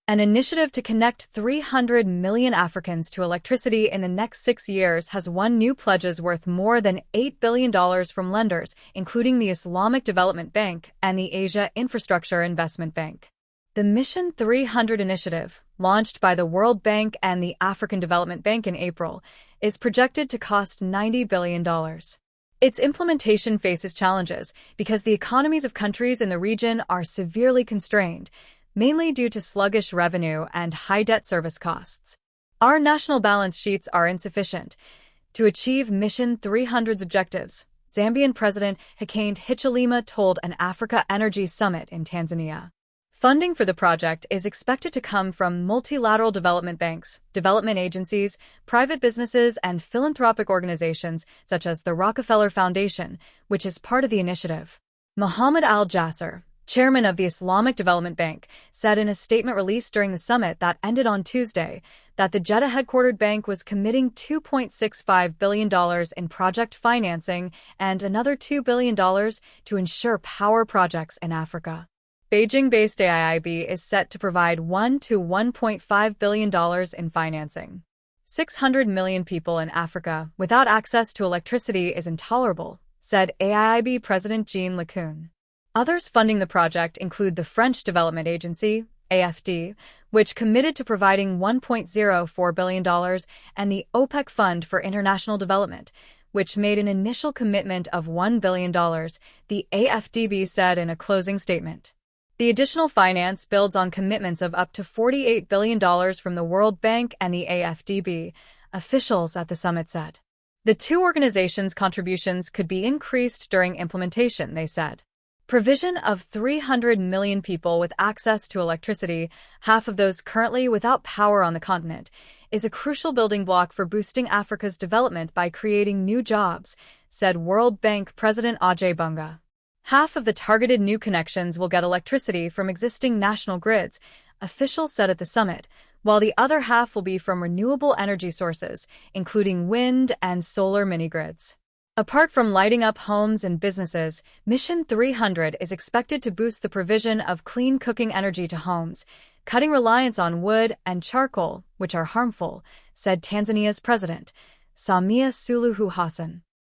An initiative to connect 300 million Africans to electricity in the next 6 years has won new pledges worth more than $8 billion from lenders, including the Islamic Development Bank and the Asia Infrastructure Investment Bank. The Mission 300 initiative, launched by the World Bank and the African Development Bank in April, is projected to cost $90 billion. Its implementation faces challenges because the economies of countries in the region are severely constrained, mainly due to sluggish revenue and high debt service costs. Our national balance sheets are insufficient to achieve Mission 300's objectives, Zambian President Hakainde Hichilema told an Africa Energy Summit in Tanzania. Funding for the project is expected to come from multilateral development banks, development agencies, private businesses, and philanthropic organizations such as the Rockefeller Foundation, which is part of the initiative. Mohammed Al-Jasser, chairman of the Islamic Development Bank, said in a statement released during the summit that ended on Tuesday that the Jeddah-headquartered bank was committing $2.65 billion in project financing and another $2 billion to ensure power projects in Africa. Beijing-based AIIB is set to provide $1 to $1.5 billion in financing. 600 million people in Africa without access to electricity is intolerable, said AIIB President Jean LeCun. Others funding the project include the French Development Agency, AFD, which committed to providing $1.04 billion, and the OPEC Fund for International Development, which made an initial commitment of $1 billion, the AFDB said in a closing statement. The additional finance builds on commitments of up to $48 billion from the World Bank and the AFDB, officials at the summit said. The two organizations' contributions could be increased during implementation, they said. Provision of 300 million people with access to electricity, half of those currently without power on the continent, is a crucial building block for boosting Africa's development by creating new jobs, said World Bank President Ajay Bunga. Half of the targeted new connections will get electricity from existing national grids, officials said at the summit, while the other half will be from renewable energy sources, including wind and solar mini-grids. Apart from lighting up homes and businesses, Mission 300 is expected to boost the provision of clean cooking energy to homes, cutting reliance on wood and charcoal, which are harmful, said Tanzania's president, Samia Suluhu Hassan.